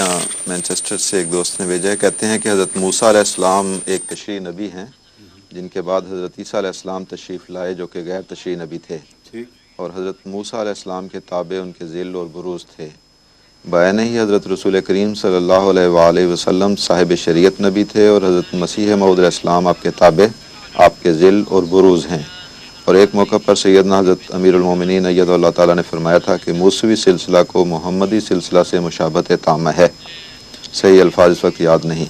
یہاں مینچسٹر سے ایک دوست نے بھیجا ہے، کہتے ہیں کہ حضرت موسیٰ علیہ السلام ایک تشریعی نبی ہیں جن کے بعد حضرت عیسیٰ علیہ السلام تشریف لائے جو کہ غیر تشریعی نبی تھے، اور حضرت موسیٰ علیہ السلام کے تابع ان کے ذل اور بروز تھے۔ بیان ہی حضرت رسول کریم صلی اللہ علیہ وآلہ وسلم صاحب شریعت نبی تھے، اور حضرت مسیح موعود علیہ السلام آپ کے تابع، آپ کے ذل اور بروز ہیں۔ اور ایک موقع پر سیدنا حضرت امیر المومنین اید اللہ تعالیٰ نے فرمایا تھا کہ موسوی سلسلہ کو محمدی سلسلہ سے مشابہت تامہ ہے۔ صحیح الفاظ اس وقت یاد نہیں،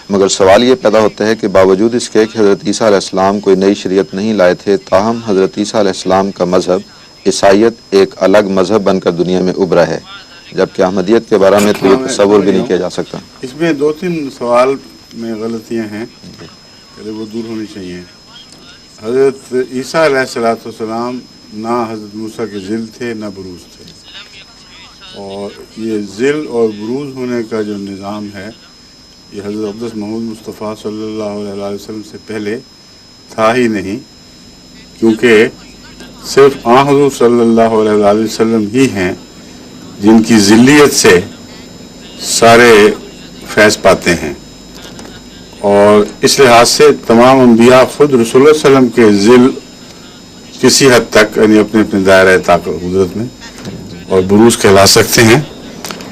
مگر سوال یہ پیدا ہوتا ہے کہ باوجود اس کے کہ حضرت عیسیٰ علیہ السلام کوئی نئی شریعت نہیں لائے تھے، تاہم حضرت عیسیٰ علیہ السلام کا مذہب عیسائیت ایک الگ مذہب بن کر دنیا میں ابھرا ہے، جبکہ احمدیت کے بارے میں تو یہ تصور بھی نہیں کیا جا سکتا۔ اس میں دو تین سوال میں غلطیاں ہیں، پہلے وہ دور ہونی چاہیے۔ حضرت عیسیٰ علیہ السلام نہ حضرت موسیٰ کے ذل تھے نہ بروز تھے، اور یہ ذل اور بروز ہونے کا جو نظام ہے یہ حضرت اقدس محمد مصطفیٰ صلی اللہ علیہ وسلم سے پہلے تھا ہی نہیں، کیونکہ صرف آن حضور صلی اللہ علیہ وسلم ہی ہیں جن کی ذلیت سے سارے فیض پاتے ہیں، اور اس لحاظ سے تمام انبیاء خود رسول اللہ علیہ وسلم کے ذل کسی حد تک یعنی اپنے اپنے دائرۂ طاقت قدرت میں اور بروز کہلا سکتے ہیں،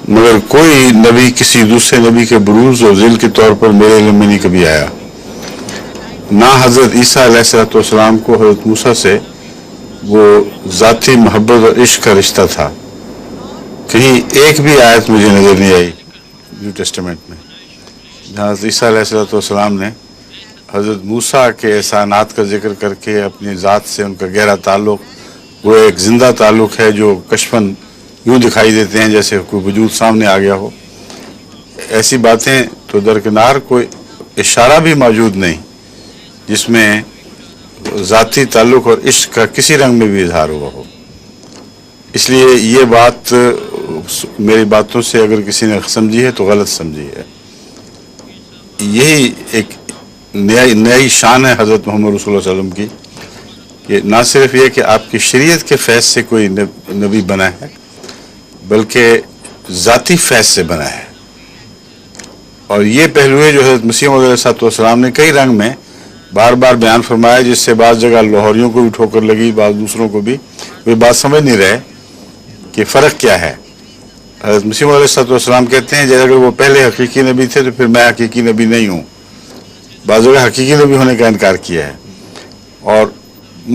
مگر کوئی نبی کسی دوسرے نبی کے بروز اور ذل کے طور پر میرے علم میں نہیں کبھی آیا۔ نہ حضرت عیسیٰ علیہ السلام کو حضرت موسیٰ سے وہ ذاتی محبت اور عشق کا رشتہ تھا، کہیں ایک بھی آیت مجھے نظر نہیں آئی نیو ٹیسٹمنٹ میں جہاں حضرت عیسیٰ علیہ السلام نے حضرت موسیٰ کے احسانات کا ذکر کر کے اپنی ذات سے ان کا گہرا تعلق، وہ ایک زندہ تعلق ہے جو کشفاً یوں دکھائی دیتے ہیں جیسے کوئی وجود سامنے آ گیا ہو، ایسی باتیں تو درکنار کوئی اشارہ بھی موجود نہیں جس میں ذاتی تعلق اور عشق کا کسی رنگ میں بھی اظہار ہوا ہو۔ اس لیے یہ بات میری باتوں سے اگر کسی نے سمجھی ہے تو غلط سمجھی ہے۔ یہی ایک نئی شان ہے حضرت محمد رسول اللہ علیہ وسلم کی کہ نہ صرف یہ کہ آپ کی شریعت کے فیض سے کوئی نبی بنا ہے بلکہ ذاتی فیض سے بنا ہے، اور یہ پہلو ہے جو حضرت مسیح موعود علیہ السلام نے کئی رنگ میں بار بار بیان فرمایا، جس سے بعض جگہ لاہوریوں کو بھی ٹھوکر لگی، بعض دوسروں کو بھی وہ بات سمجھ نہیں رہے کہ فرق کیا ہے۔ حضرت مسیح موعود علیہ السلام کہتے ہیں جیسے اگر وہ پہلے حقیقی نبی تھے تو پھر میں حقیقی نبی نہیں ہوں، بعض جگہ حقیقی نبی ہونے کا انکار کیا ہے، اور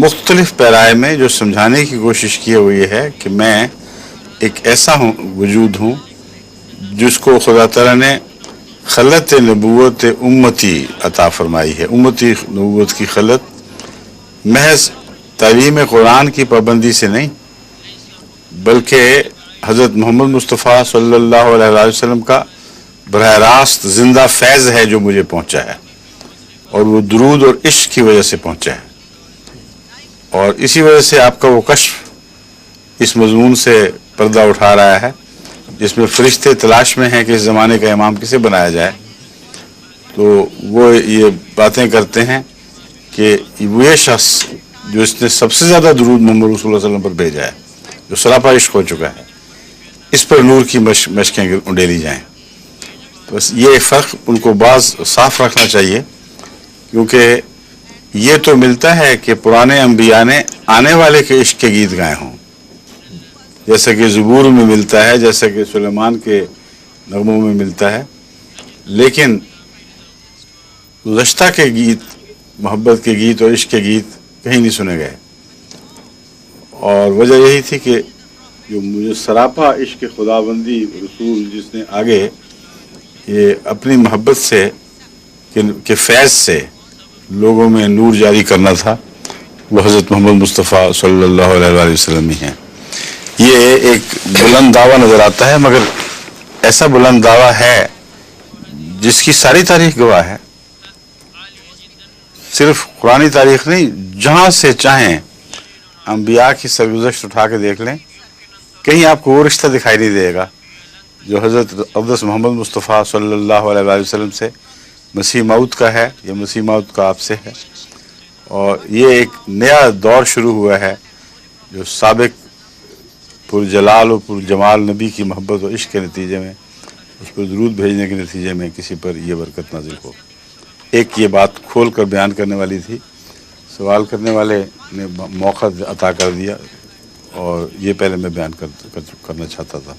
مختلف پیرائے میں جو سمجھانے کی کوشش کی ہے وہ یہ ہے کہ میں ایک ایسا وجود ہوں جس کو خدا تعالیٰ نے خلط نبوت امتی عطا فرمائی ہے۔ امتی نبوت کی خلط محض تعلیم قرآن کی پابندی سے نہیں بلکہ حضرت محمد مصطفیٰ صلی اللہ علیہ وسلم کا براہ راست زندہ فیض ہے جو مجھے پہنچا ہے، اور وہ درود اور عشق کی وجہ سے پہنچا ہے، اور اسی وجہ سے آپ کا وہ کشف اس مضمون سے پردہ اٹھا رہا ہے جس میں فرشتے تلاش میں ہیں کہ اس زمانے کا امام کسے بنایا جائے، تو وہ یہ باتیں کرتے ہیں کہ وہ شخص جو اس نے سب سے زیادہ درود محمد رسول اللہ علیہ وسلم پر بھیجا ہے، جو سراپا عشق ہو چکا ہے، اس پر نور کی مشقیں انڈیلی جائیں۔ بس یہ فرق ان کو بعض صاف رکھنا چاہیے، کیونکہ یہ تو ملتا ہے کہ پرانے انبیاء نے آنے والے کے عشق کے گیت گائے ہوں، جیسا کہ زبور میں ملتا ہے، جیسا کہ سلیمان کے نغموں میں ملتا ہے، لیکن گزشتہ کے گیت، محبت کے گیت اور عشق کے گیت کہیں نہیں سنے گئے، اور وجہ یہی تھی کہ جو مجھے سراپا عشق خداوندی رسول جس نے آگے یہ اپنی محبت سے کہ فیض سے لوگوں میں نور جاری کرنا تھا، وہ حضرت محمد مصطفیٰ صلی اللہ علیہ وسلم ہی ہیں۔ یہ ایک بلند دعویٰ نظر آتا ہے، مگر ایسا بلند دعویٰ ہے جس کی ساری تاریخ گواہ ہے، صرف قرآنی تاریخ نہیں، جہاں سے چاہیں انبیاء کی سرگزشت اٹھا کے دیکھ لیں، کہیں آپ کو وہ رشتہ دکھائی نہیں دے گا جو حضرت اقدس محمد مصطفیٰ صلی اللہ علیہ وسلم سے مسیح موعود کا ہے یا مسیح موعود کا آپ سے ہے، اور یہ ایک نیا دور شروع ہوا ہے جو سابق پرجلال و پرجمال نبی کی محبت و عشق کے نتیجے میں اس پر درود بھیجنے کے نتیجے میں کسی پر یہ برکت نازل ہو۔ ایک یہ بات کھول کر بیان کرنے والی تھی، سوال کرنے والے نے موقع عطا کر دیا، اور یہ پہلے میں بیان کرنا چاہتا تھا۔